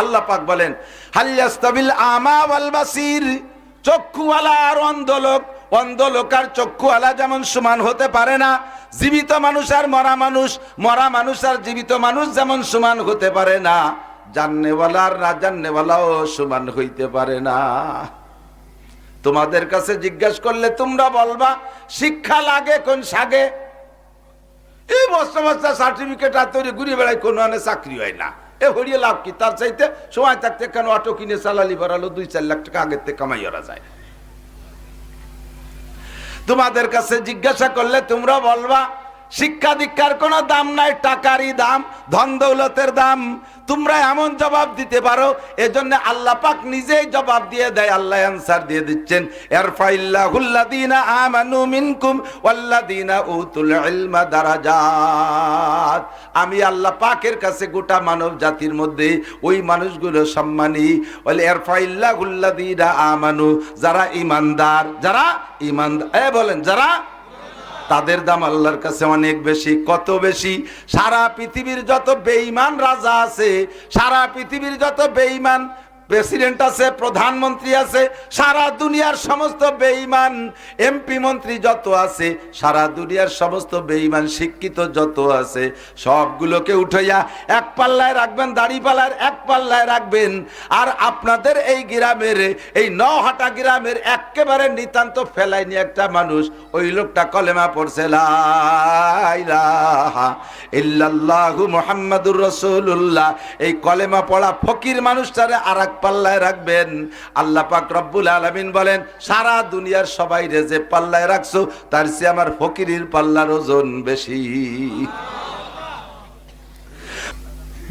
আল্লাহ পাক বলেন হাল ইয়াস্তাবিল আমা ওয়াল বাসির, চক্ষুওয়ালা আর অন্ধ লোক, অন্ধ লোক আর চক্ষুওয়ালা যেমন সমান হতে পারে না, জীবিত মানুষ আর মরা মানুষ, মরা মানুষ আর জীবিত মানুষ যেমন সমান হতে পারে না, জান্নেওয়ালা আর না জান্নেওয়ালাও সমান হইতে পারে না। তোমাদের কাছে জিজ্ঞেস করলে তোমরা বলবা শিক্ষা লাগে কোন সাগে? এই বস্তা বস্তা সার্টিফিকেট আর তৈরি ঘুরে বেড়ায়, কোনো আনে চাকরি হয় না। এ হরিয়ে লাভ কি? তার চাইতে সময় থাকতে কেন অটো কিনে চালালি বাড়ালো, 2-4 লাখ টাকা আগের থেকে কামাই করা যায়। তোমাদের কাছে জিজ্ঞাসা করলে তোমরা বলবা শিক্ষা দীক্ষার কোনো দাম নাই, টাকারই দাম, ধন দৌলতের দাম। তোমরা এমন জবাব দিতে পারো, এজন্য আল্লাহ পাক নিজেই জবাব দিয়ে দেয়। আল্লাহ অ্যানসার দিয়ে দিচ্ছেন, ইরফাইল্লাহুল্লাযীনা আমানু মিনকুম ওয়াল্লাযীনা উতুল ইলমা দারাজাত। আমি আল্লাহ পাকের কাছে গোটা মানব জাতির মধ্যে ওই মানুষগুলো সম্মানী। বলে ইরফাইল্লাহুল্লাযীনা আমানু, যারা ঈমানদার, যারা ঈমানদার, বলেন যারা, তাদের দাম আল্লাহর কাছে অনেক বেশি। কত বেশি? সারা পৃথিবীর যত বেঈমান রাজা আছে, সারা পৃথিবীর যত বেঈমান প্রেসিডেন্ট আছে, প্রধানমন্ত্রী আছে, সারা দুনিয়ার সমস্ত বেঈমান এমপি মন্ত্রী যত আছে, সারা দুনিয়ার সমস্ত বেঈমান শিক্ষিত যত আছে, সবগুলোকে উঠাইয়া এক পাল্লায় রাখবেন, দাড়িপাল্লার এক পাল্লায় রাখবেন। আর আপনাদের এই গ্রামের, এই নহাটা গ্রামের একেবারে নিতান্ত ফেলাই নিয়ে একটা মানুষ, ওই লোকটা কলেমা পড়ছে লা ইলাহা ইল্লাল্লাহু মুহাম্মাদুর রাসূলুল্লাহ, এই কলেমা পড়া ফকির মানুষটারে আরেক পাল্লায় রাখবেন। আল্লাহ পাক রব্বুল আলামিন বলেন সারা দুনিয়ার সবাই রে যে পাল্লায় রাখছো, তার চেয়ে আমার ফকিরের পাল্লার ওজন বেশি।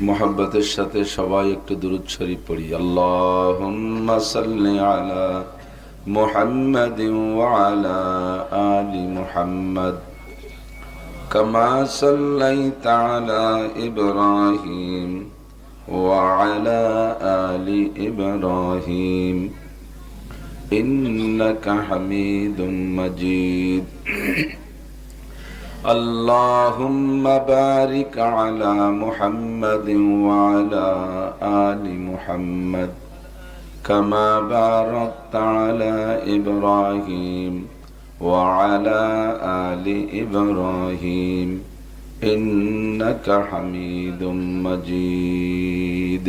মুহাব্বতের সাথে সবাই একটু দুরূদ শরীফ পড়ি। আল্লাহুম্মা সাল্লি আলা মুহাম্মাদিন ওয়া আলা আলি মুহাম্মাদ কামা সাল্লাইতা আলা ইব্রাহিম وعلى آل إبراهيم إنك حميد مجيد اللهم بارك على محمد وعلى آل محمد كما باركت على إبراهيم وعلى آل إبراهيم إنك حميد مجيد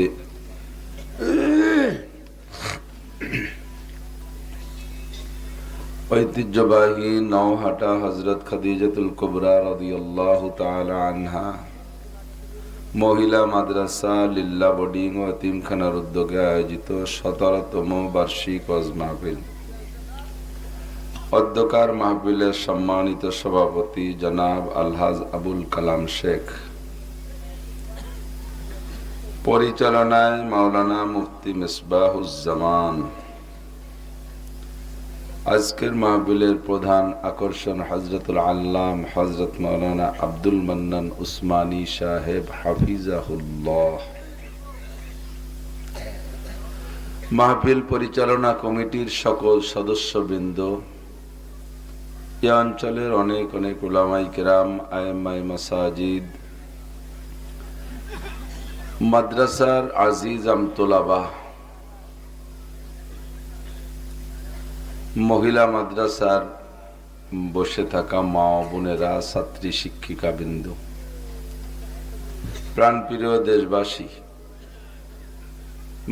ঐতিহ্যবাহী নওহাটা হযরত খাদিজাতুল কুবরা রাদিয়াল্লাহু তাআলা আনহা মহিলা মাদ্রাসা লিল্লাহ বোর্ডিং ও এতিমখানার উদ্যোগে আয়োজিত 17তম বার্ষিক ওয়াজ মাহফিল। অধ্যকার মাহফিলের সম্মানিত সভাপতি জনাব আলহাজ আবুল কালাম শেখ, পরিচালনায় মাওলানা মুফতি মিসবাহুজ্জামান। আজকের মাহফিলের প্রধান আকর্ষণ হযরতুল আল্লাম হযরত মাওলানা আব্দুল মান্নান উসমানী সাহেব হাফিজাহুল্লাহ। মাহফিল পরিচালনা কমিটির সকল সদস্যবৃন্দ, এ অঞ্চলের অনেক অনেক উলামায়ে কেরাম, আইম্মায়ে মাসাজিদ, মাদ্রাসার আজিজ আমতোলাবা, মহিলা মাদ্রাসার বসে থাকা মা ও বোনেরা, ছাত্রী শিক্ষিকা বিন্দু, প্রাণপ্রিয় দেশবাসী,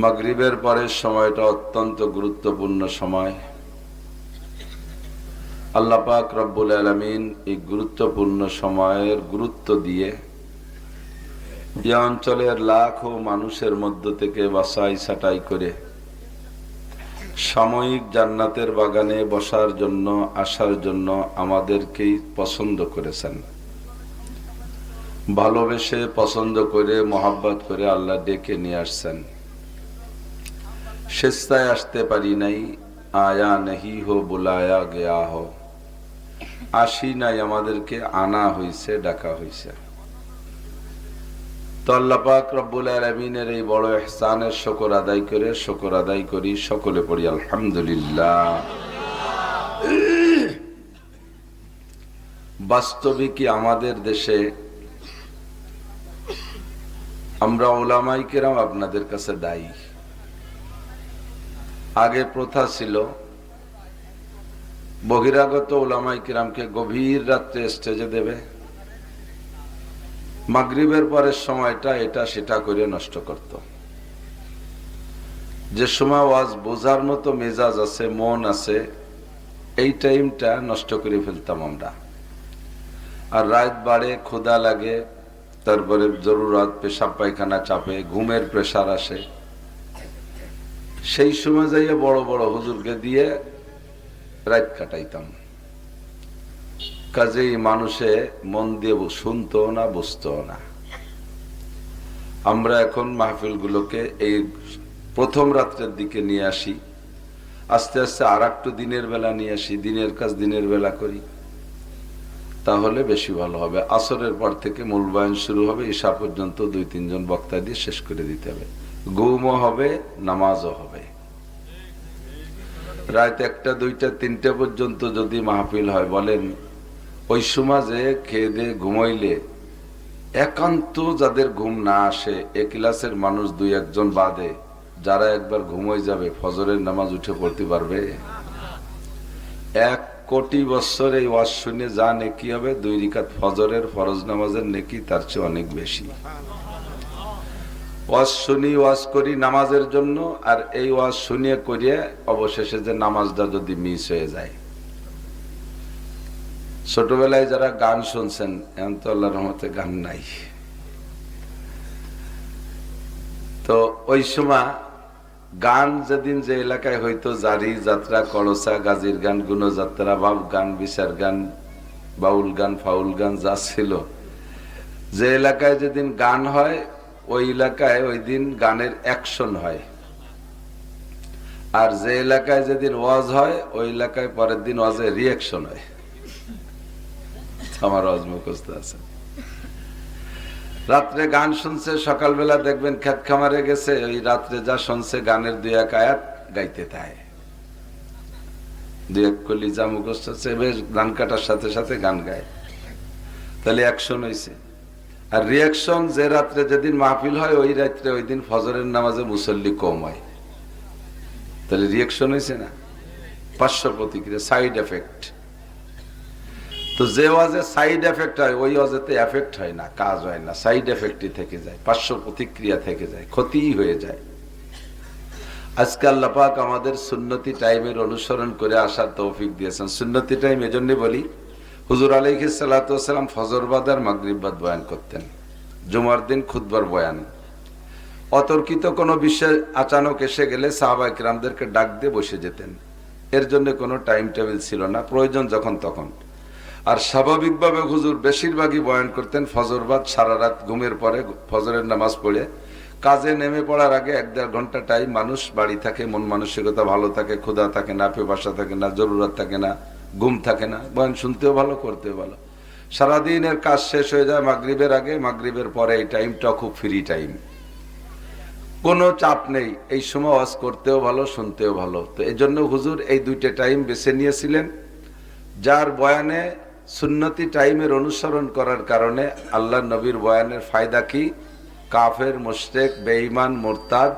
মাগরিবের পরের সময়টা অত্যন্ত গুরুত্বপূর্ণ সময়। আল্লাহ পাক রব্বুল আলামিন এই গুরুত্বপূর্ণ সময়ের গুরুত্ব দিয়ে এই অঞ্চলের লাখো মানুষের মধ্য থেকে বাছাই ছাঁটাই করে সাময়িক জান্নাতের বাগানে বসার জন্য, আসার জন্য আমাদেরকেই পছন্দ করেছেন। ভালোবেসে পছন্দ করে মহব্বত করে আল্লাহ ডেকে নিয়ে আসছেন। স্বেচ্ছায় আসতে পারি নাই, আয়া নেহি হো বুলায়া গয়া হো, আসি নাই, আমাদেরকে আনা হয়েছে, ডাকা হয়েছে। তো আল্লাহ পাক রব্বুল আলামিনের এই বড় ইহসানের শুকর আদায় করি, সকলে পড়ি আলহামদুলিল্লাহ। বাস্তবিকই আমাদের দেশে আমরা উলামায়ে কেরাম আপনাদের কাছে দায়ী। আগে প্রথা ছিল বহিরাগত উলামায়ে কেরামকে গভীর রাত্রে স্টেজে দেবে, মাগরিবের পরের সময়টা এটা সেটা করে নষ্ট করত। যে সময় ওয়াজ বোঝার মতো মেজাজ আছে, মন আছে, এই টাইমটা নষ্ট করে ফেলতাম আমরা। আর রাত বাড়ে, ক্ষুধা লাগে, তারপরে জরুরত, পেশাব পায়খানা চাপে, ঘুমের প্রেসার আসে, সেই সময় যাইয়ে বড় বড় হুজুরকে দিয়ে রাত কাটাইতাম। কাজেই মানুষে মন দিয়ে শুনতো না, বুঝতো না। আমরা এখন মাহফিলগুলোকে এই প্রথম রাত্রের দিকে নিয়ে আসি, আস্তে আস্তে আর একটু দিনের বেলা নিয়ে আসি, দিনের কাজ দিনের বেলা করি, তাহলে বেশি ভালো হবে। আসরের পর থেকে মূল বয়ান শুরু হবে, ঈশা পর্যন্ত 2-3 জন বক্তা দিয়ে শেষ করে দিতে হবে। ঘুমও হবে, নামাজও হবে। রাত 1টা, 2টা, 3টে পর্যন্ত যদি মাহফিল হয়, বলেন ওই সময় যে খেয়ে দিয়ে ঘুমাইলে একান্ত যাদের ঘুম না আসে, এ ক্লাসের মানুষ 2-1 জন বাদে যারা একবার ঘুমাই যাবে, ফজরের নামাজ উঠে পড়তে পারবে? 1 কোটি বছর এই ওয়াজ শুনে যা নেকি হবে, 2 রাকাত ফজরের ফরজ নামাজের নেকি তার চেয়ে অনেক বেশি। ওয়াজ শুনি, ওয়াজ করি নামাজের জন্য, আর এই ওয়াজ শুনিয়ে করিয়ে অবশেষে যে নামাজটা যদি মিস হয়ে যায়। ছোটবেলায় যারা গান শুনছেন, এখন তো আল্লাহর রহমতে গান নাই, তো ওই সময় গান যেদিন যে এলাকায় হয়তো জারি, যাত্রা, কলসা, গাজীর গান, গুণযাত্রা, বাউল গান, বিচার গান, বাউল গান, ফাউল গান যা ছিল, যে এলাকায় যেদিন গান হয় ওই এলাকায় ওই দিন গানের অ্যাকশন হয়। আর যে এলাকায় যেদিন ওয়াজ হয় ওই এলাকায় পরের দিন ওয়াজের রিয়াকশন হয়। আমার ওয়াজ মুখস্থ আছে। রাত্রে গান শুনছে, সকালবেলা দেখবেন খেত খামারে গেছে, ওই রাত্রে যা শুনছে গানের 2-1 আয়াত গাইতে থাকে, 2-1 কলি যা মুখস্থ আছে, বেশ ধান কাটার সাথে সাথে গান গায়, তাহলে অ্যাকশন হয়েছে। আর রিয়াকশন যে রাত্রে যেদিন মাহফিল হয় ওই রাত্রে ওই দিন ফজরের নামাজে মুসল্লি কম হয়, তাহলে রিয়াকশন হয়েছে না? পার্শ্ব প্রতিক্রিয়া, সাইড এফেক্ট। তো যে ওয়াজে সাইড এফেক্ট হয় ওই ওয়াজেতে এফেক্ট হয় না, কাজ হয় না, সাইড এফেক্টই থেকে যায়, পার্শ্ব প্রতিক্রিয়া থেকে যায়, ক্ষতিই হয়ে যায়। আজকে আল্লাহ পাক আমাদের সুন্নতি টাইমের অনুসরণ করে আসার তৌফিক দিয়েছেন। সুন্নতি টাইম এজন্য বলি, হুজুর আলাইহিস সালাতু ওয়াস সালাম ফজর বাদ আর মাগরিব বাদ বয়ান করতেন, জুমার দিন খুতবার বয়ান। অতর্কিত কোনো বিষয় আচানক এসে গেলে সাহাবায়ে কিরামদেরকে ডাক দিয়ে বসে যেতেন, এর জন্য কোনো টাইম টেবিল ছিল না, প্রয়োজন যখন তখন। আর স্বাভাবিকভাবে হুজুর বেশিরভাগই বয়ান করতেন ফজর বাদ, সারা রাত ঘুমের পরে ফজরের নামাজ পড়ে কাজে নেমে পড়ার আগে 1-1.5 ঘন্টা টাইম। মানুষ বাড়ি থাকে, মন মানসিকতা ভালো থাকে, ক্ষুধা থাকে না, পেপাসা থাকে না, জরুরত থাকে না, ঘুম থাকে না, বয়ান শুনতেও ভালো, করতেও ভালো। সারাদিনের কাজ শেষ হয়ে যায় মাগরিবের আগে, মাগরিবের পরে এই টাইমটা খুব ফ্রি টাইম, কোনো চাপ নেই, এই সময় ওয়াজ করতেও ভালো, শুনতেও ভালো। তো এই জন্য হুজুর এই 2টা টাইম বেছে নিয়েছিলেন, যার বয়ানে সুন্নতি টাইমের অনুসরণ করার কারণে আল্লাহ নবীর বয়ানের ফায়দা কি? কাফের, মুশরিক, বেঈমান, মুরতাদ,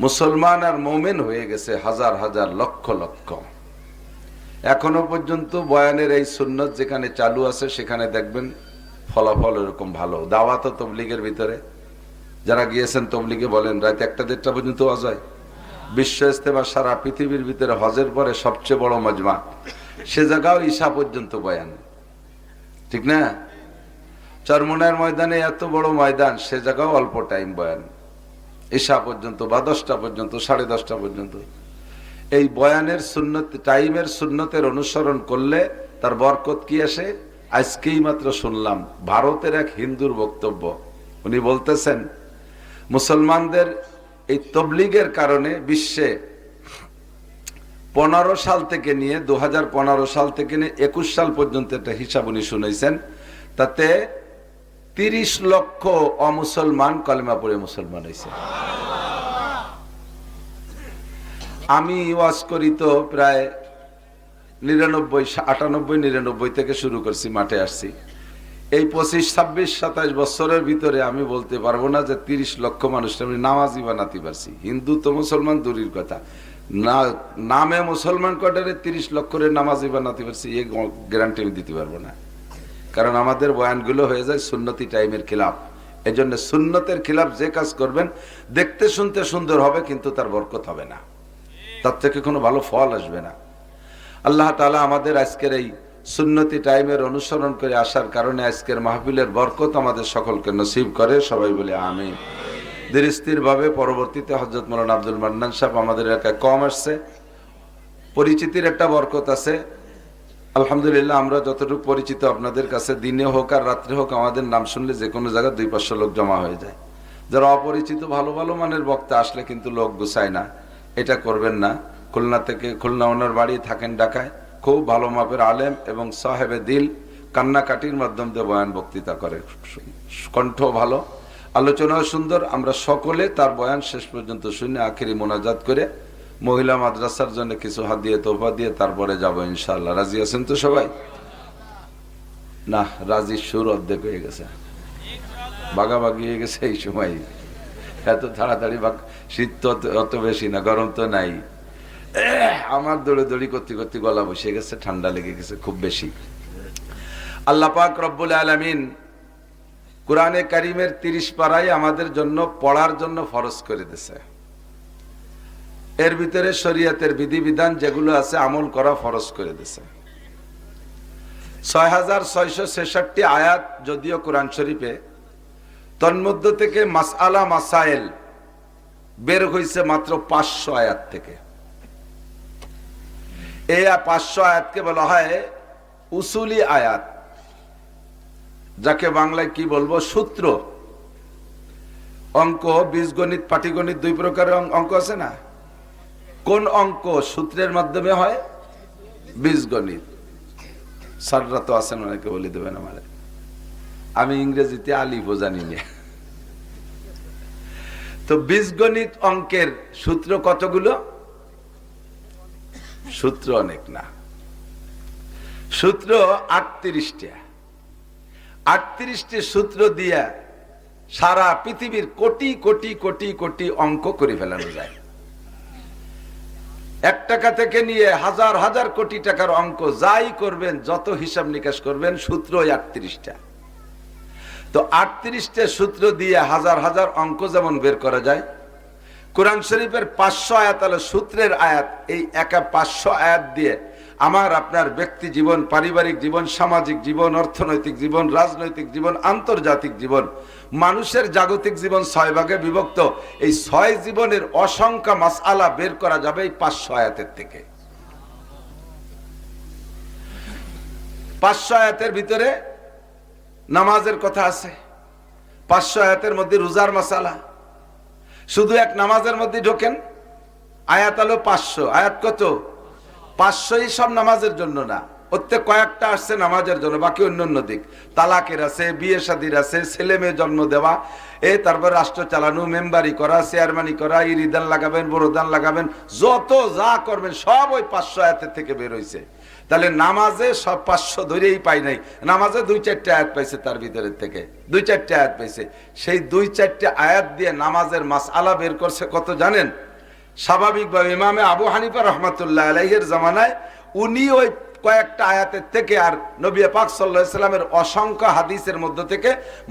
মুসলমান আর মুমিন হয়ে গেছে হাজার হাজার, লক্ষ লক্ষ। এখনো পর্যন্ত বয়ানের এই সুন্নত যেখানে চালু আছে সেখানে দেখবেন ফলাফল এরকম ভালো। দাওয়াত ও তবলিগের ভিতরে যারা গিয়েছেন তবলিগে বলেন রাত 1টা-1.5টা পর্যন্ত ওয়াজ হয়। বিশ্ব ইজতেমা সারা পৃথিবীর ভিতরে হজের পরে সবচেয়ে বড় মজমা, সে জায়গাও ঈশা পর্যন্ত বয়ান, ঠিক না? চরমোনাইয়ের ময়দানে এত বড় ময়দান, সে জায়গাও অল্প টাইম বয়ান, ঈশা পর্যন্ত বা 10টা পর্যন্ত, 10:30 পর্যন্ত। এই বয়ানের সুন্নত টাইমের সুন্নতের অনুসরণ করলে তার বরকত কি আসে? আজকেই মাত্র শুনলাম ভারতের এক হিন্দুর বক্তব্য। উনি বলতেছেন মুসলমানদের এই তবলিগের কারণে বিশ্বে 15 সাল থেকে নিয়ে 2015 সাল থেকে নিয়ে 21 সাল পর্যন্ত একটা হিসাব উনি শুনেছেন, তাতে 30 লক্ষ অমুসলমান কলেমা পড়ে মুসলমান হয়েছে। আমি ওয়াজ করি তো প্রায় 99, 98, 99 থেকে শুরু করছি, মাঠে আসছি। এই 25, 26, 27 বছরের ভিতরে আমি বলতে পারবো না যে 30 লক্ষ মানুষ আমি নামাজি বানাতে পারছি। হিন্দু তো মুসলমান দূরের কথা, না নামে মুসলমান কোটারে 30 লক্ষের নামাজি বানাতে পারছি, এই গ্যারান্টি আমি দিতে পারবো না। কারণ আমাদের বয়ানগুলো হয়ে যায় সুন্নতি টাইমের খিলাফ। এজন্য সুন্নতের খিলাফ যে কাজ করবেন দেখতে শুনতে সুন্দর হবে, কিন্তু তার বরকত হবে না, তার থেকে কোনো ভালো ফল আসবে না। আল্লাহ তাআলা আমাদের আজকের এই সুন্নতি টাইমের অনুসরণ করে আসার কারণে আজকের মাহফিলের বরকত আমাদের সকলকে নসিব করে, সবাই বলে আমিন। ধীরস্থির ভাবে পরবর্তীতে হযরত মাওলানা আব্দুল মান্নান সাহেব আমাদের এলাকায় কম আসছে, পরিচিতির একটা বরকত আছে আলহামদুলিল্লাহ। আমরা যতটুকু পরিচিত আপনাদের কাছে, দিনে হোক আর রাত্রে হোক আমাদের নাম শুনলে যে কোনো জায়গায় 200-500 লোক জমা হয়ে যায়। যারা অপরিচিত ভালো ভালো মানের বক্তা আসলে কিন্তু লোক গুছায় না, এটা করবেন না। খুলনা থেকে, খুলনা ওনার বাড়ি থাকেন ঢাকায়, খুব ভালো মাপের আলেম এবং সাহেবে দিল, কান্নাকাটির মাধ্যম দিয়ে বয়ান বক্তৃতা করে, কণ্ঠ ভালো, আলোচনাও সুন্দর। আমরা সকলে তার বয়ান শেষ পর্যন্ত শুনে আখেরি মোনাজাত করে মহিলা মাদ্রাসার জন্য কিছু হাদিয়া তোফা দিয়ে তারপরে যাবো ইনশাআল্লাহ। রাজি আছেন তো সবাই? না, রাজি সুর অর্ধেক হয়ে গেছে, ভাগাভাগি হয়ে গেছে এই সময়। এত তাড়াতাড়ি শীত তো অত বেশি না, গরম তো নাই। আমার দৌড়ি করতে করতে গলা বসে গেছে, ঠান্ডা লেগে গেছে খুব বেশি। আল্লাহ পাক রব্বুল আলামিন কোরআনে কারিমের 30 পারায় আমাদের জন্য পড়ার জন্য ফরজ করে দিয়েছে। এর ভিতরে শরীয়তের বিধিবিধান যেগুলো আছে আমল করা ফরজ করে দিয়েছে। 6666 আয়াত যদিও কোরআন শরীফে, তন্মধ্য থেকে মাসআলা মাসাইল বের হয়েছে মাত্র 500 আয়াত থেকে। এই 500 আয়াতকে বলা হয় উসুলি আয়াত, যাকে বাংলায় কি বলবো, সূত্র। অঙ্ক, বীজগণিত, পাটিগণিত 2 প্রকারের অঙ্ক আছে না? কোন অঙ্ক সূত্রের মাধ্যমে হয়? বীজগণিত। স্যাররা তো আছেন, অনেকে বলে দেবেন আমারে, আমি ইংরেজিতে আলিফও জানি না। তো বীজগণিত অঙ্কের সূত্র কতগুলো? সূত্র অনেক না, সূত্র 38টা। 38টি সূত্র দিয়ে সারা পৃথিবীর কোটি কোটি কোটি কোটি অঙ্ক করে ফেলানো যায়। 1 টাকা থেকে নিয়ে হাজার হাজার কোটি টাকার অঙ্ক যাই করবেন, যত হিসাব নিকাশ করবেন, সূত্র 38টা। তো 38টা সূত্র দিয়ে হাজার হাজার অঙ্ক যেমন বের করা যায়, কোরআন শরীফের 500 আয়াত হলো সূত্রের আয়াত। এই 500 আয়াত দিয়ে আমার আপনার ব্যক্তি জীবন, পারিবারিক জীবন, সামাজিক জীবন, অর্থনৈতিক জীবন, রাজনৈতিক জীবন, আন্তর্জাতিক জীবন, মানুষের জাগতিক জীবন 6 ভাগে বিভক্ত। এই 6 জীবনের অসংখ্য মাসআলা বের করা যাবে এই 500 আয়াতের থেকে। 500 আয়াতের ভিতরে নামাজের কথা আছে, 500 আয়াতের মধ্যে রোজার মাসআলা। শুধু এক নামাজের মধ্যে ঢোকেন, আয়াত হলো 500। আয়াত কত? 500ই সব নামাজের জন্য না, ওতে কয়েকটা আসছে নামাজের জন্য, বাকি অন্য দিক। তালাকের আছে, বিয়ে শাদীর আছে, ছেলে মেয়ে জন্ম দেওয়া, তারপর রাষ্ট্র চালানো, মেম্বারি করা, চেয়ারম্যানি করা, ইরিদান লাগাবেন, বড়দান লাগাবেন, যত যা করবেন সব ওই 500 আয়াতের থেকে বের হয়েছে। তাহলে নামাজে সব 500 ধরেই পাই নাই, নামাজে 2-4টা আয়াত পাইছে, তার ভিতরের থেকে 2-4টা আয়াত পাইছে। সেই 2-4টা আয়াত দিয়ে নামাজের মাসআলা বের করছে কত জানেন? স্বাভাবিকভাবে ইমামে আবু হানিফা রহমাতুল্লাহ আলাইহির জামানায় উনি ওই কয়েকটা আয়াতের থেকে আর নবী পাক সাল্লাল্লাহু আলাইহি সাল্লামের অসংখ্য হাদিসের মধ্য থেকে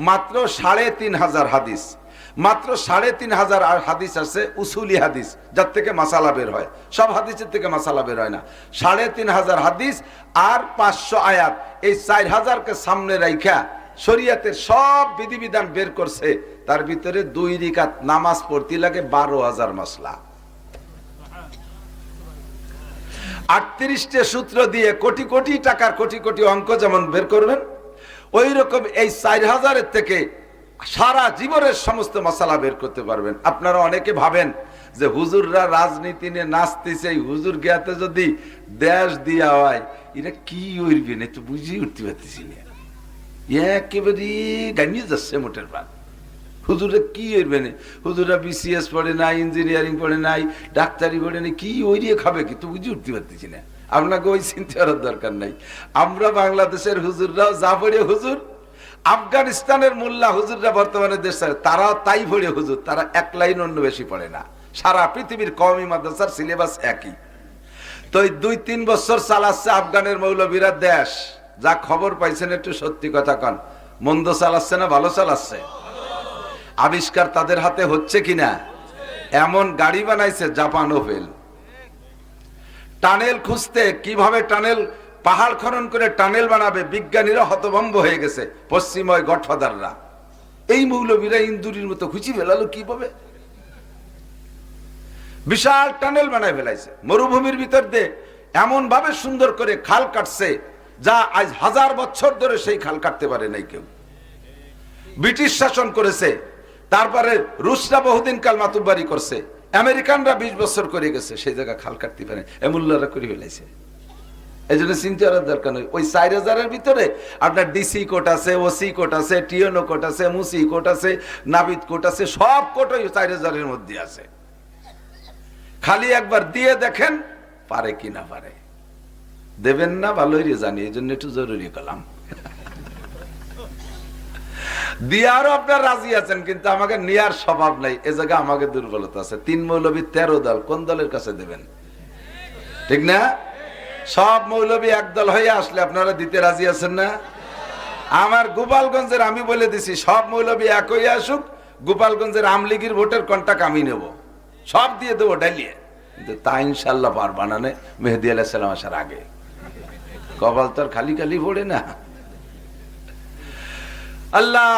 মাত্র 3500 হাদিস, মাত্র 3500 হাদিস আছে উসুলি হাদিস, যার থেকে মাসালা বের হয়। সব হাদিসের থেকে মাসালা বের হয় না। 3500 হাদিস আর 500 আয়াত, এই 4000কে সামনে রাইখা শরীয়তের সব বিধিবিধান বের করছে। তার ভিতরে 2 রাকাত নামাজ পড়তে লাগে 12000 মাসলা। 38টা সূত্র দিয়ে কোটি কোটি টাকার কোটি কোটি অঙ্ক যেমন বের করবেন, ওই রকম এই 4000-এর থেকে সারা জীবনের সমস্ত মাসালা বের করতে পারবেন। আপনারা অনেকে ভাবেন যে হুজুররা রাজনীতি নিয়ে নাচতেছে, হুজুর জ্ঞাতে যদি দেশ দিয়া হয় এরা কি হইবে না তো বুঝি উঠতে পারতেছি না, একেবারে গানিয়ে যাচ্ছে মোটের পাত। হুজুরে কি হইবে না, হুজুরা বিসিএস পড়ে নাই, ইঞ্জিনিয়ারিং পড়ে নাই, ডাক্তারি পড়ে নাই, কি ওইরিয়ে খাবে কি তো বুঝি উঠতে পারতেছি না। আপনাকে ওই চিন্তা করার দরকার নাই। আমরা বাংলাদেশের হুজুররাও যা পড়ে হুজুর, আফগানিস্তানের মোল্লা হুজুররা বর্তমানে দেশ তারাও তাই পড়ে হুজুর, তারা এক লাইন অন্য বেশি পড়ে না। সারা পৃথিবীর কওমি মাদ্রাসার সিলেবাস একই। তো 2-3 বছর চালাচ্ছে আফগানের মৌলবীরা দেশ। যা খবর পাইছেন একটু সত্যি কথা কন, মন্দ চালাচ্ছে না ভালো চালাচ্ছে? আবিষ্কার তাদের হাতে হচ্ছে কিনা? এমন গাড়ি বানাইছে জাপানও ফেল। টানেল খুঁজতে, কিভাবে টানেল, পাহাড় খনন করে টানেল বানাবে, বিজ্ঞানীরা হতভম্ব হয়ে গেছে, পশ্চিময় গডফাদাররা। এই মৌলবীরা ইন্দুরির মতো খুঁজি ফেলালো কিভাবে? বিশাল টানেল বানায় ফেলাইছে মরুভূমির ভিতর দিয়ে, এমন ভাবে সুন্দর করে খাল কাটছে যা আজ 1000 বছর ধরে সেই খাল কাটতে পারে নাই কেউ। ব্রিটিশ শাসন করেছে, তারপরে রুশরা বহুদিন কাল মাতুব্বারি করছে, আমেরিকানরা 20 বছর করে গেছে, সেই জায়গা খাল কাটতে পারে, এমুল্লারা করে ফেলাইছে। এই জন্য চিন্তা করার দরকার নেই। ওই 4000-এর ভিতরে আপনার ডিসি কোর্ট আছে, ওসি কোর্ট আছে, টিএনও কোর্ট আছে, মুসি কোর্ট আছে, নাবিদ কোর্ট আছে, সব কোর্ট ওই 4000-এর মধ্যে আছে। খালি একবার দিয়ে দেখেন পারে কি না পারে। দেবেন না ভালোই রে জানি, এই জন্য একটু জরুরি করলাম। দিয়ারও আপনার রাজি আছেন, কিন্তু আমাকে নেয়ার স্বভাব নাই, এ জায়গায় আমাকে দুর্বলতা আছে। 3 মৌলবী 13 দল, কোন দলের কাছে দেবেন? ঠিক না? সব মৌলবী একদল হয়ে আসলে আপনারা দিতে রাজি আছেন না? আমার গোপালগঞ্জের আমি বলে দিছি, সব মৌলবী এক হয়ে আসুক, গোপালগঞ্জের আমলিগির ভোটের কন্টাক্ট আমি নেব, সব দিয়ে দেবো ডালিয়ে। কিন্তু তা ইনশাল্লাহ পারবা না, মেহেদী আলাইহিস সালাম আসার আগে। কপাল তো আর খালি খালি পড়ে না। আল্লাহ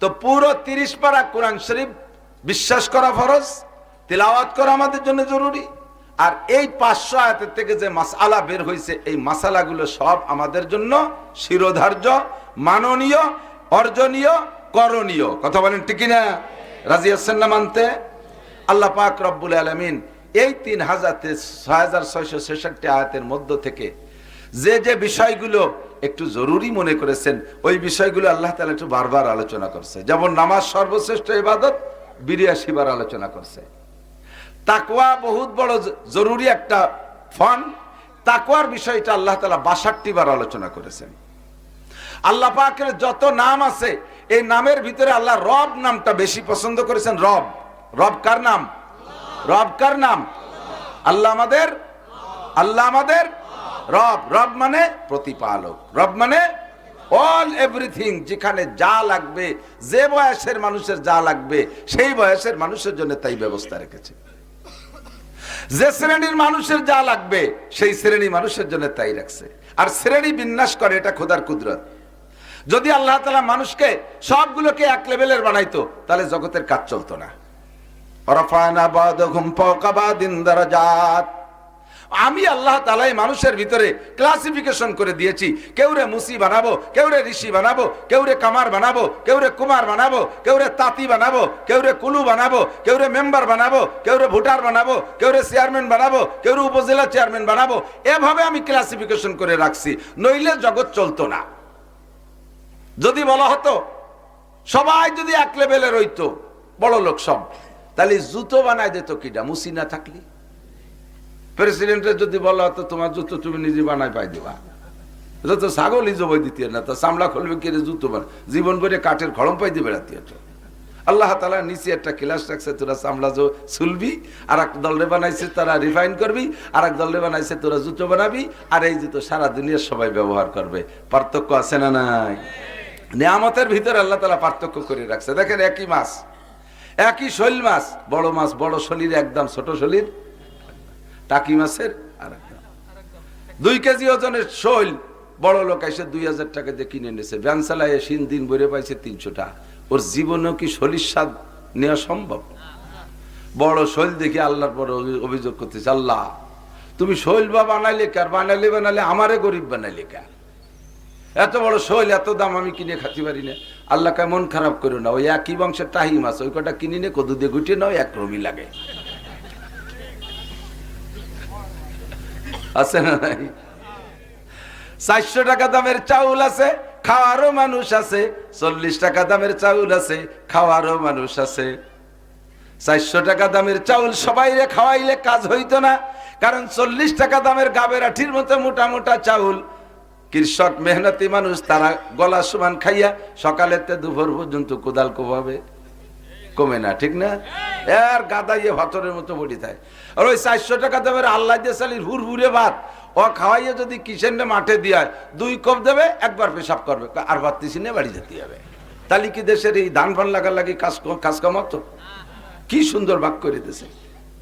তো পুরো 30 পারা কোরআন শরীফ বিশ্বাস করা ফরজ, তিলাওয়াত করা আমাদের জন্য জরুরি। আর এই 500 আয়াতের থেকে যে মাসআলা বের হয়েছে, এই মাসালাগুলো সব আমাদের জন্য শিরোধার্য, মাননীয়, অর্জনীয়, করণীয়। কথা বলেন ঠিক না? রাজি আছেন না মানতে? আল্লাহ পাক রব্বুল আলামিন এই 6666 আয়াতের মধ্য থেকে যে যে বিষয়গুলো একটু জরুরি মনে করেছেন, ওই বিষয়গুলো আল্লাহ তাআলা একটু বারবার আলোচনা করছে। যেমন নামাজ সর্বশ্রেষ্ঠ ইবাদত, 82 বার আলোচনা করছে। তাকওয়া বহুত বড় জরুরি একটা ফন্ড, তাকওয়ার বিষয়টা আল্লাহ তাআলা 62 বার আলোচনা করেছেন। আল্লাহ পাকের যত নাম আছে, এই নামের ভিতরে আল্লাহ রব নামটা বেশি পছন্দ করেছেন। রব, রব কার নাম? রব কার নাম? আল্লাহ আমাদের, আল্লাহ আমাদের রব। রব মানে প্রতিপালক, রব মানে অল এভরিথিং। যেখানে যা লাগবে, যে বয়সের মানুষের যা লাগবে, সেই বয়সের মানুষের জন্য তাই ব্যবস্থা রেখেছে। যে শ্রেণীর মানুষের যা লাগবে, সেই শ্রেণী মানুষের জন্য তাই রাখছে। আর শ্রেণী বিন্যাস করে, এটা খোদার কুদরত। যদি আল্লাহ তাআলা মানুষকে সবগুলোকে এক লেভেলের বানাইতো, তাহলে জগতের কাজ চলতো না। রাফা'না বা'দাহুম ফাওকা বা'দিন দারাজাত। আমি আল্লাহ তাআলা মানুষের ভিতরে ক্লাসিফিকেশন করে দিয়েছি। কেউ রে মুসি বানাবো, কেউ রে ঋষি বানাবো, কেউ রে কামার বানাবো, কেউ রে কুমার বানাবো, কেউ রে তাঁতি বানাবো, কেউ রে কুলু বানাবো, কেউ রে মেম্বার বানাবো, কেউ রে ভোটার বানাবো, কেউ রে চেয়ারম্যান বানাবো, কেউ রে উপজেলা চেয়ারম্যান বানাবো। এভাবে আমি ক্লাসিফিকেশন করে রাখছি, নইলে জগৎ চলতো না। যদি বলা হতো সবাই যদি এক লেভেলে রইতো, বড় লোক সব, তাহলে জুতো বানায় দিত কিডা? মুসি না থাকলি। প্রেসিডেন্টের যদি বলা হতো তোমার জুতো তুমি নিজে বানাই পাই দিবা, তো ছাগলই জবাই দিতে না, তো চামড়া খুলবে কে জুতো বানা, জীবন করে কাঠের খড়ম পাই দিয়ে বেড়াতে হতো। আল্লাহ তাআলা নিচে একটা ক্লাস রাখছে, তোরা চামড়া চুলবি, আর এক দলরে বানাইছে তারা রিফাইন করবি, আর এক দলরে বানাইছে তোরা জুতো বানাবি, আর এই জুতো সারা দুনিয়ার সবাই ব্যবহার করবে। পার্থক্য আছে না নাই? নিয়ামতের ভিতরে আল্লাহ তাআলা পার্থক্য করে রাখছে। দেখেন একই মাছ, একই শৈল মাছ, বড় শরীর একদম, ছোট শরীর টাকি মাছের আর একদম। 2 কেজি ওজনের শৈল বড় লোক এসে 2000 টাকা দিয়ে কিনে নিয়েছে, ভ্যান চালায় দিন বইরে পাইছে 300 টাকা। ওর জীবনেও কি শরীর স্বাদ নেওয়া সম্ভব? বড় শৈল দেখে আল্লাহর পর অভিযোগ করতেছে, আল্লাহ তুমি শৈল বা বানাইলে কার? বানাইলে আমারে গরিব বানাইলে কার? এত বড় শৈল, এত দাম আমি কিনে খাতে পারি না। আল্লাহ কে মন খারাপ করো না, ওই একই বংশের টাহি মাছ, ওই কটা কিনে নে, কদু দিয়ে গুটিয়ে নাও, এক রবি লাগে। আছে না নাই? 400 টাকা দামের চাউল আছে, খাওয়ারও মানুষ আছে। 40 টাকা দামের চাউল আছে, খাওয়ারও মানুষ আছে। 400 টাকা দামের চাউল সবাইরে খাওয়াইলে কাজ হইতো না, কারণ 40 টাকা দামের গাবের আঠির মতো মোটা মোটা চাউল কৃষক মেহনতি মানুষ, তারা গলা সমান খাইয়া সকালেতে দুপুর পর্যন্ত কোদাল কোভাবে কমে না, ঠিক না? এর গাদাইয়ে ভাতরের মতো বডি থাকে। আর ওই 400 টাকা দেবে আল্লাহ দিয়ে চালির হুড়হুড়ে ভাত, ও খাওয়াইয়ে যদি কিচেনে মাঠে দিয়ে 2 কপ দেবে, একবার পেশাব করবে, আর ভাত তিসিনে বাড়ি যেতে হবে। তাহলে কি দেশের এই ধান ফান লাগার লাগে কাজ কামাতো? কি সুন্দর ভাগ করে দিয়েছে।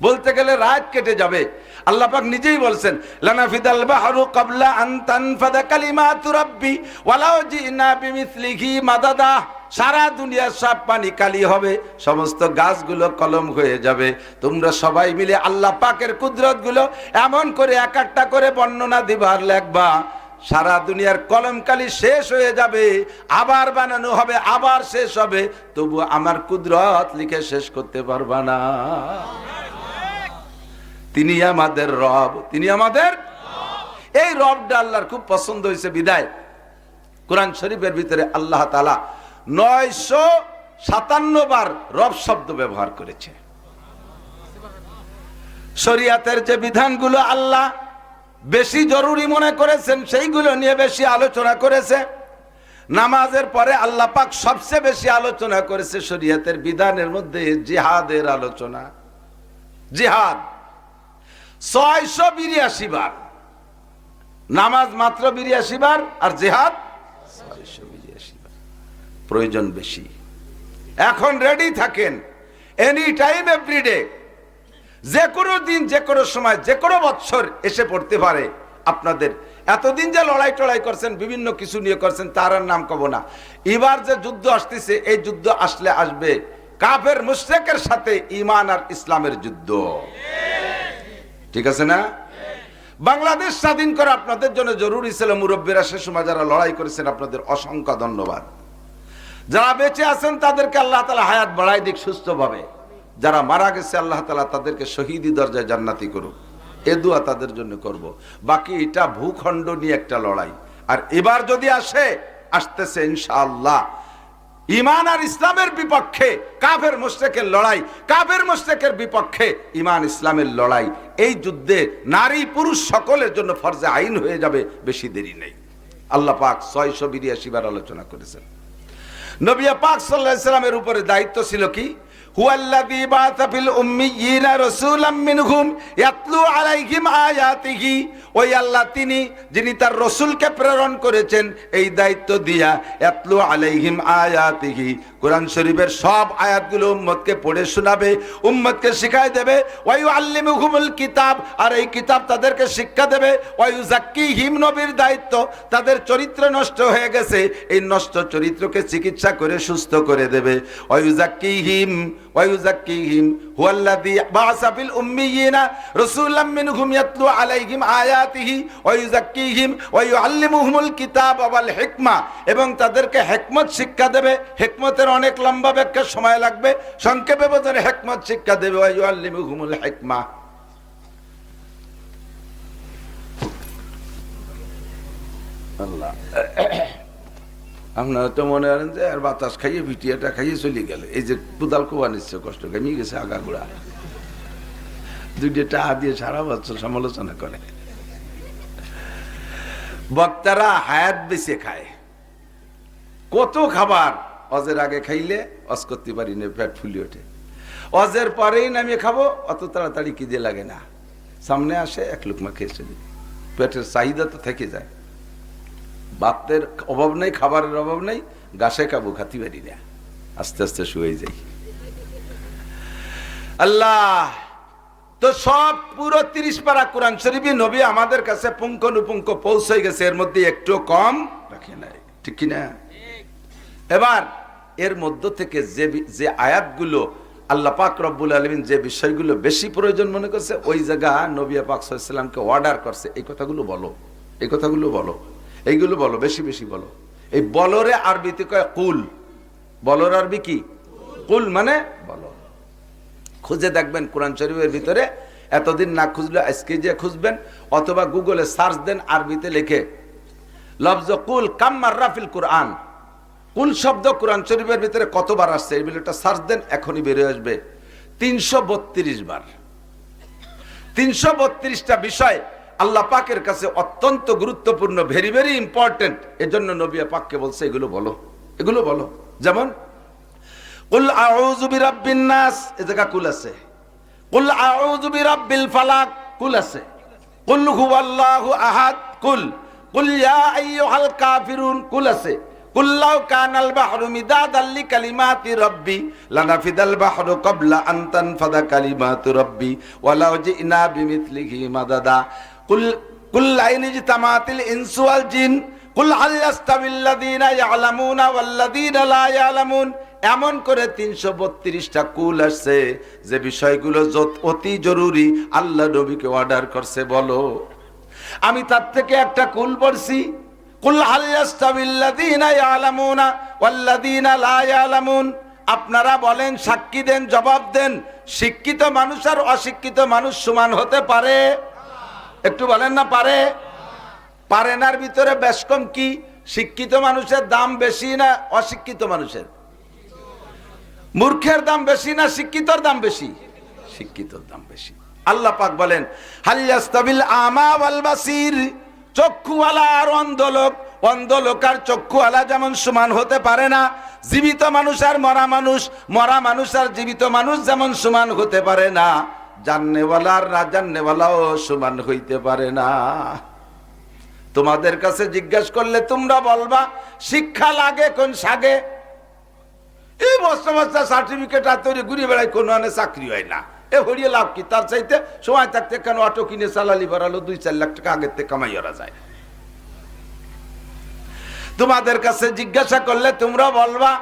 বলতে গেলে রাত কেটে যাবে। আল্লাহ পাক নিজেই বলছেন, লানাফিদাল বাহরু ক্বাবলা আন তানফাদা কালিমাতু রাব্বি ওয়ালাউ জিনা বিমিসলিহি মাদাদা। সারা দুনিয়ার সব পানি কালি হবে, সমস্ত গাছগুলো কলম হয়ে যাবে। তোমরা সবাই মিলে আল্লাহ পাকের কুদরত গুলো এমন করে এক একটা করে বর্ণনা দিবার লেখবা, সারা দুনিয়ার কলমকালি শেষ হয়ে যাবে, আবার বানানো হবে, আবার শেষ হবে, তবু আমার কুদরত লিখে শেষ করতে পারবা না। তিনি আমাদের রব, তিনি আমাদের এই রবটা আল্লাহর খুব পছন্দ হয়েছে বিদায় কোরআন শরীফের ভিতরে আল্লাহ তাআলা 957 বার রব শব্দ ব্যবহার করেছে। শরীয়তের যে বিধানগুলো আল্লাহ বেশি জরুরি মনে করেছেন সেইগুলো নিয়ে বেশি আলোচনা করেছে। নামাজের পরে আল্লাহ পাক সবচেয়ে বেশি আলোচনা করেছে শরীয়তের বিধানের মধ্যে জিহাদের আলোচনা। জিহাদ 682 বার, নামাজ মাত্র 82 বার, আর জিহাদ 682 বার। প্রয়োজন বেশি। এখন রেডি থাকেন, এনি টাইম এভরিডে, যে কোনো দিন, যে কোনো সময়, যে কোনো বছর এসে পড়তে পারে আপনাদের। এতদিন যে লড়াই টড়াই করছেন, বিভিন্ন কিছু নিয়ে করছেন, তার আর নাম কব না। এবার যে যুদ্ধ আসতেছে, এই যুদ্ধ আসলে আসবে কাফের মুশরিকের সাথে ঈমান আর ইসলামের যুদ্ধ, ঠিক আছে না? বাংলাদেশ স্বাধীন করা আপনাদের জন্য জরুরি ছিল। মুরব্বীরা সে সময় যারা লড়াই করেছেন, আপনাদের অসংখ্য ধন্যবাদ। যারা বেঁচে আছেন তাদেরকে আল্লাহ তাআলা হায়াত বাড়াই দিক সুস্থভাবে। যারা মারা গেছে আল্লাহ তাআলা তাদেরকে শহীদি দরজায় জান্নাতি করুক, এ দোয়া তাদের জন্য করব। বাকি এটা ভূখণ্ড নিয়ে একটা লড়াই। আর এবার যদি আসতেছে ইনশাআল্লাহ ঈমান আর ইসলামের বিপক্ষে কাফের মুশরিকের লড়াই, কাফের মুশরিকের বিপক্ষে ঈমান ইসলামের লড়াই। এই যুদ্ধে নারী পুরুষ সকলের জন্য ফরজে আইন হয়ে যাবে, বেশি দেরি নেই। আল্লাহ পাক 682 বার আলোচনা করেছেন। নবী পাক সাল্লাল্লাহু আলাইহি সাল্লামের উপরে দায়িত্ব ছিল কি? হুয়াল্লাযী বাআসা ফিল উম্মিয়িনা রাসূলাম মিনহুম ইয়াতলু আলাইহিম আয়াতিহি। ওই আল্লাহ তিনি যিনি তার রাসূলকে প্রেরণ করেছেন এই দায়িত্ব দিয়া, ইয়াতলু আলাইহিম আয়াতিহি, কোরআন শরীফের সব আয়াতগুলো উম্মতকে পড়ে শোনাবে, উম্মতকে শিখায় দেবে। ওয়া ইউআল্লিমুহুমুল কিতাব, আর এই কিতাব তাদেরকে শিক্ষা দেবে। ওয়া ইউযাক্কিহিম, নবীর দায়িত্ব, তাদের চরিত্র নষ্ট হয়ে গেছে, এই নষ্ট চরিত্রকে চিকিৎসা করে সুস্থ করে দেবে। ওয়া ইউযাক্কিহিম হুয়াল্লাযী বাআসা ফিল উম্মিয়িনা রাসূলাম মিনহুম ইয়াতলু আলাইহিম আয়াতিহি ওয়া ইউযাক্কিহিম ওয়া ইউআল্লিমুহুমুল কিতাব ওয়াল হিকমা, এবং তাদেরকে হিকমত শিক্ষা দেবে। হিকমতের অনেক লম্বা ব্যাখ্যা, সময় লাগবে, সংক্ষেপে বোঝার হিকমত শিক্ষা দেবে। ওয়া ইউআল্লিমুহুমুল হিকমা। আল্লাহ, আপনারা তো মনে করেন যে আর বাতাস খাইয়ে ভিটিয়াটা খাইয়ে চলে গেল। এই যে কুদাল কোয়া নিচ্ছে, কষ্ট কামিয়ে গেছে আগাগোড়া। 2 টাকা দিয়ে সারা বছর সমালোচনা করে। বক্তারা হায়াত বেঁচে খায়, কত খাবার অজের আগে খাইলে অজ করতে পারি না, পেট ফুলি ওঠে। অজের পরেই নামিয়ে খাবো, অত তাড়াতাড়ি খিদে লাগে না, সামনে আসে এক লুকমা খেয়ে চলি। পেটের চাহিদা তো থেকে যায়। ভাতের অভাব নেই, খাবারের অভাব নেই, গাছে খাবো, খাতি পারি না, আস্তে আস্তে শুয়ে যাই। আল্লাহ তো সব পুরো 30 পারা কোরআন শরীফ নবী আমাদের কাছে পুঙ্খানুপুঙ্খ পৌঁছে গেছে, এর মধ্যে একটু কম রাখে নাই, ঠিক কিনা? এবার এর মধ্য থেকে যে আয়াতগুলো আল্লাহ পাক রব্বুল আলামিন যে বিষয়গুলো বেশি প্রয়োজন মনে করছে, ওই জায়গা নবী পাক সাল্লাল্লাহু আলাইহি ওয়াসাল্লামকে অর্ডার করছে, এই কথাগুলো বলো, এই কথাগুলো বলো, এইগুলো বলো, বেশি বেশি বলো। এই বলরে আরবিতে কয় কুল। বলর আরবি কি? কুল মানে বলো। খুঁজে দেখবেন কোরআন শরীফের ভিতরে, এতদিন না খুঁজলে আজকে যে খুঁজবেন, অথবা গুগলে সার্চ দেন, আরবিতে লিখে লফজ কুল কাম মাররা ফিল কোরআন। কুল শব্দ কোরআন শরীফের ভিতরে কতবার আসছে এই বিষয়টা সার্চ দেন, এখনই বেরিয়ে আসবে 332 বার। 332টা বিষয় আল্লাহ পাকের কাছে অত্যন্ত গুরুত্বপূর্ণ, ভেরি ভেরি ইম্পর্টেন্ট। এজন্য নবী পাককে বলছে এগুলো বলো, এগুলো বলো। যেমন কুল আউযু বিরাব্বিন নাস, এ জায়গা কুল আছে। কুল আউযু বিরাব্বিল ফালাক, কুল আছে। কুল হুয়াল্লাহু আহাদ, কুল। কুল ইয়া আইয়ুহাল কাফিরুন, কুল আছে। কুল লাউ কানাল বাহরু মিদাদাল লিকালিমাতি রাব্বি লানাফিদাল বাহরু ক্বাবলা আন তানফাদা কালিমাতু রাব্বি ওয়ালাউ জিনা বিমিথলিহি মাদাদা। কুল লাইন ইজতামাতিল ইনসু ওয়াল জিন কুল হাল ইয়াস্তাবিল্লাযীনা ইয়ালামুনা ওয়াল্লাযীনা লা ইয়ালামুন। এমন করে 332টা কুল আসছে যে বিষয়গুলো অতি জরুরি আল্লাহ নবীকে অর্ডার করছে বলো। আমি তার থেকে একটা কুল পড়ছি, কুল হাল ইয়াস্তাবিল্লাযীনা ইয়ালামুনা ওয়াল্লাযীনা লা ইয়ালামুন। আপনারা বলেন, সাক্ষী দেন, জবাব দেন, শিক্ষিত মানুষ আর অশিক্ষিত মানুষ সমান হতে পারে? একটু বলেন না পারে? পারেনার ভিতরে বেশ কম কি? শিক্ষিত মানুষের দাম বেশি না অশিক্ষিত মানুষের? মূর্খের দাম বেশি না শিক্ষিতর দাম বেশি? শিক্ষিতর দাম বেশি। আল্লাহ পাক বলেন হাল ইয়াস্তাবিল আমা ওয়াল বাসির, চক্ষুওয়ালা আর অন্ধ লোক, অন্ধ লোক আর চক্ষুওয়ালা যেমন সমান হতে পারে না, জীবিত মানুষ আর মরা মানুষ, মরা মানুষ আর জীবিত মানুষ যেমন সমান হতে পারে না, জাননেওয়ালা আর না জাননেওয়ালাও সমান হইতে পারে না। তোমাদের কাছে জিজ্ঞাসা করলে তোমরা বলবা শিক্ষা লাগে কোন সাগে? এই বস্তা বস্তা সার্টিফিকেট আর তৈরি ঘুরে বেড়ায়, কোনো আনে চাকরি হয় না। এ হরিয়ে লাভ কি? তার চাইতে সময় থাকতে কেন অটো কিনে চালালি বাড়ালো, 2-4 লাখ টাকা আগের থেকে কামাই করা যায়। তোমাদের কাছে জিজ্ঞাসা করলে তোমরা বলবা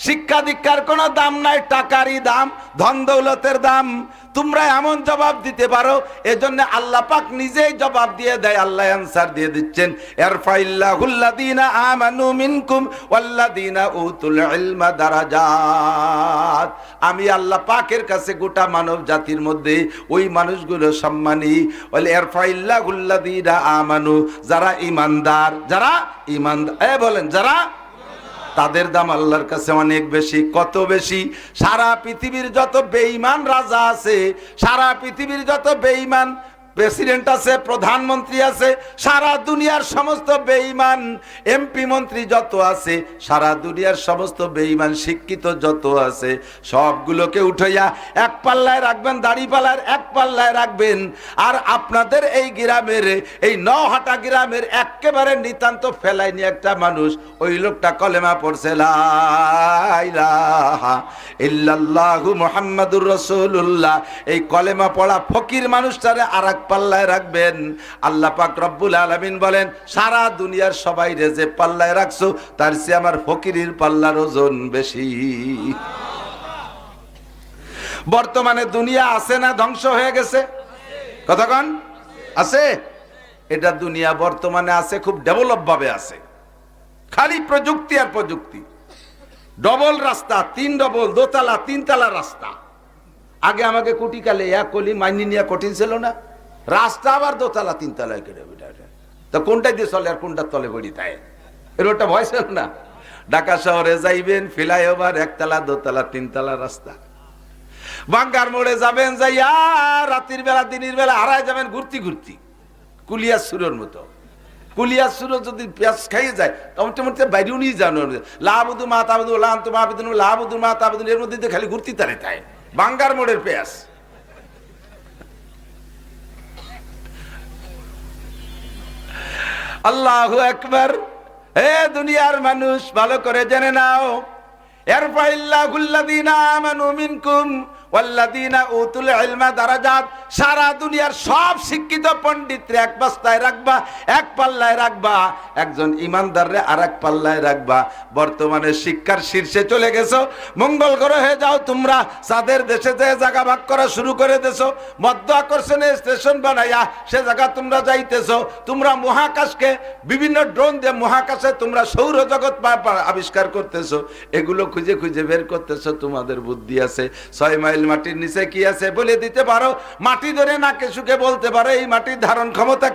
শিক্ষা দীক্ষার কোনো দাম নাই, টাকারই দাম, ধন দৌলতের দাম। তোমরা এমন জবাব দিতে পারো, এজন্য আল্লাহ পাক নিজেই জবাব দিয়ে দেয়। আল্লাহ অ্যানসার দিয়ে দিচ্ছেন, ইরফাইল্লাহুল্লাযীনা আমানু মিনকুম ওয়াল্লাযীনা উতুল ইলমা দারাজাত। আমি আল্লাহ পাকের কাছে গোটা মানব জাতির মধ্যে ওই মানুষগুলো সম্মানী। বলে ইরফাইল্লাহুল্লাযীনা আমানু, যারা ঈমানদার, যারা ঈমানদার, বলেন যারা, তাদের দাম আল্লাহর কাছে অনেক বেশি। কত বেশি? সারা পৃথিবীর যত বেঈমান রাজা আছে, সারা পৃথিবীর যত বেঈমান প্রেসিডেন্ট আছে, প্রধানমন্ত্রী আছে, সারা দুনিয়ার সমস্ত বেঈমান এমপি মন্ত্রী যত আছে, সারা দুনিয়ার সমস্ত বেঈমান শিক্ষিত যত আছে, সবগুলোকে উঠাইয়া এক পাল্লায় রাখবেন, দাড়িপাল্লার এক পাল্লায় রাখবেন। আর আপনাদের এই গ্রামের, এই নহাটা গ্রামের একেবারে নিতান্ত ফেলাই নিয়ে একটা মানুষ, ওই লোকটা কলেমা পড়ছে লা ইলাহা ইল্লাল্লাহু মুহাম্মাদুর রাসূলুল্লাহ, এই কলেমা পড়া ফকির মানুষটারে আর পাল্লায় রাখবেন। আল্লাহ পাক রব্বুল আলামিন বলেন, সারা দুনিয়ার সবাই রে যে পাল্লায় রাখছো, তার চেয়ে আমার ফকিরের পাল্লার ওজন বেশি। বর্তমানে দুনিয়া আছে না ধ্বংস হয়ে গেছে? কতক্ষণ আছে? এটা দুনিয়া বর্তমানে আছে, খুব ডেভেলপ ভাবে আছে, খালি প্রযুক্তি আর প্রযুক্তি। ডবল রাস্তা, 3 ডবল, দোতলা 3 তলা রাস্তা। আগে আমাকে কুটিকালে এক কলি মাইনি নিয়ে কঠিন ছিল না, রাস্তা আবার দোতলা 3 তলায় কেটে বিটা। তো কোনটা দিয়ে চলে আর কোনটার তলে বড়ি তাই এর ওটা ভয় ছিল না। ঢাকা শহরে যাইবেন, ফ্লাইওভার 1 তলা 2 তলা 3 তলা রাস্তা। বাঙ্গার মোড়ে যাবেন, যাইয়া রাতের বেলা দিনের বেলা হারায় যাবেন ঘুরতি ঘুরতি, কুলিয়ার সুরের মতো। কুলিয়ার সুর যদি পেঁয়াজ খাইয়ে যায় মোটামুটি বাইরেও নিয়ে যান, লাবুদু মা তাবুদু লান্ত মাহবুদুন লাবুদু মা তাবুদুন, এর মধ্যে খালি ঘুরতি তারে তাই বাঙ্গার মোড়ের পেঁয়াজ। আল্লাহু আকবার। হে দুনিয়ার মানুষ, ভালো করে জেনে নাও, ইরফাইল্লাহুল্লাযীনা আমানু মিনকুম ওয়াল্লাযীনা উতুল ইলমা দারাজাত। সারা দুনিয়ার সব শিক্ষিত পণ্ডিতরে এক বস্তায় রাখবা, এক পাল্লায় রাখবা, একজন ইমানদাররে আর এক পাল্লায় রাখবা। বর্তমানে শিক্ষার শীর্ষে চলে গেছো, মঙ্গল গ্রহে যাও তোমরা, চাঁদের দেশে যে জায়গা ভাগ করা শুরু করে দেছো, মধ্য আকর্ষণে স্টেশন বানাইয়া সে জায়গা তোমরা যাইতেছো। তোমরা মহাকাশকে বিভিন্ন ড্রোন দিয়ে মহাকাশে তোমরা সৌরজগৎ আবিষ্কার করতেছো, এগুলো খুঁজে খুঁজে বের করতেছো। তোমাদের বুদ্ধি আছে, 6 মাইল মাটির নিচে কি আছে বলে দিতে পারো, মাটি ধরে নাকে শুকে বলতে পারো এই মাটির ধারণ ক্ষমতা